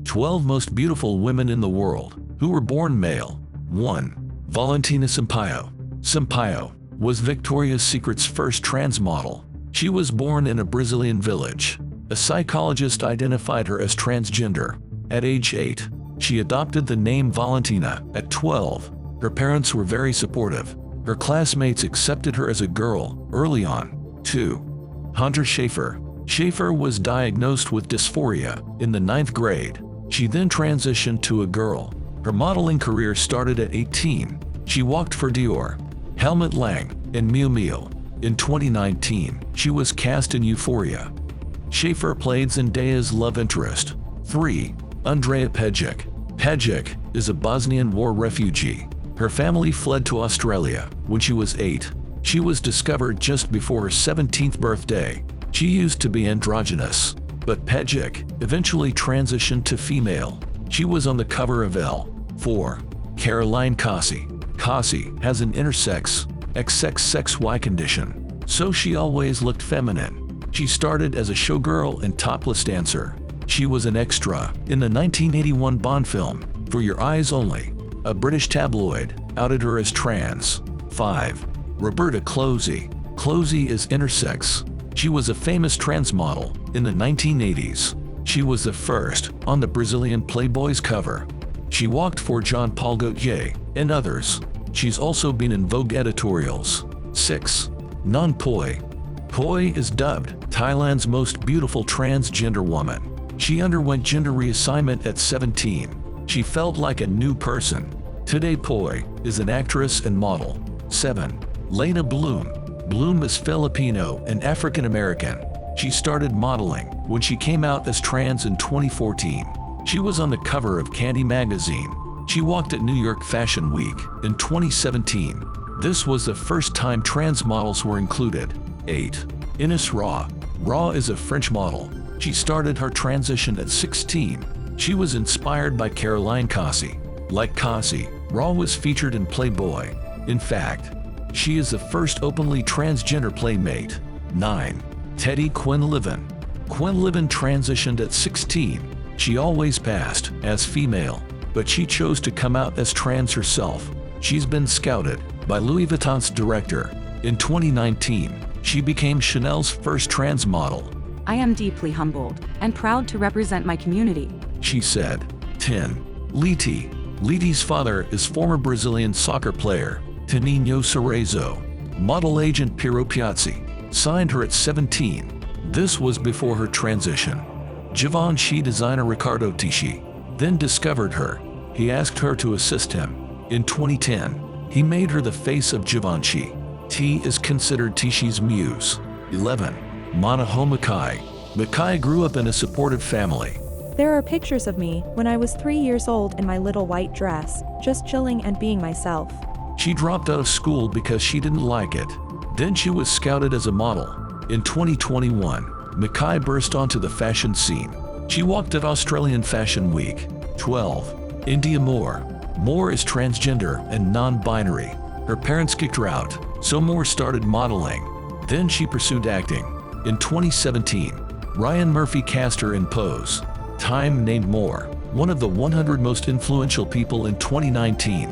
12 most beautiful women in the world who were born male. 1. Valentina Seno. Sampaio was Victoria's Secret's first trans model. She was born in a Brazilian village. A psychologist identified her as transgender. At age 8, she adopted the name Valentina. At 12, her parents were very supportive. Her classmates accepted her as a girl early on. 2. Hunter Schafer. Schafer was diagnosed with dysphoria in the 9th grade. She then transitioned to a girl. Her modeling career started at 18. She walked for Dior, Helmut Lang, and Miu Miu. In 2019, she was cast in Euphoria. Schafer played Zendaya's love interest. 3. Andrea Pedic. Pedic is a Bosnian war refugee. Her family fled to Australia when she was 8. She was discovered just before her 17th birthday. She used to be androgynous, but Pedic eventually transitioned to female. She was on the cover of Elle. 4. Caroline Kasi. Kasi has an intersex XXXY condition, so she always looked feminine. She started as a showgirl and topless dancer. She was an extra in the 1981 Bond film, For Your Eyes Only. A British tabloid outed her as trans. 5. Roberta Closey. Closey is intersex. She was a famous trans model in the 1980s. She was the first on the Brazilian Playboy's cover. She walked for Jean Paul Gaultier and others. She's also been in Vogue editorials. 6. Non Poi. Poi is dubbed Thailand's most beautiful transgender woman. She underwent gender reassignment at 17. She felt like a new person. Today Poi is an actress and model. 7. Lena Bloom. Bloom is Filipino and African American. She started modeling when she came out as trans in 2014. She was on the cover of Candy magazine. She walked at New York Fashion Week in 2017. This was the first time trans models were included. 8. Ines Raw. Raw is a French model. She started her transition at 16. She was inspired by Caroline Kasi. Like Kasi, Raw was featured in Playboy. In fact, she is the first openly transgender playmate. 9. Teddy Quinlivan. Quinlivan transitioned at 16. She always passed as female, but she chose to come out as trans herself. She's been scouted by Louis Vuitton's director. In 2019, she became Chanel's first trans model. I am deeply humbled and proud to represent my community, she said. 10. Liti. Liti's father is former Brazilian soccer player Toninho Cerezo. Model agent Piero Piazzi signed her at 17. This was before her transition. Givenchy designer Riccardo Tisci then discovered her. He asked her to assist him. In 2010, he made her the face of Givenchy. T is considered Tisci's muse. 11. Manaho Makai. Makai grew up in a supportive family. There are pictures of me when I was 3 years old in my little white dress, just chilling and being myself. She dropped out of school because she didn't like it. Then she was scouted as a model. In 2021, Makai burst onto the fashion scene. She walked at Australian Fashion Week. 12. India Moore. Moore is transgender and non-binary. Her parents kicked her out, so Moore started modeling. Then she pursued acting. In 2017, Ryan Murphy cast her in Pose. Time named Moore one of the 100 most influential people in 2019.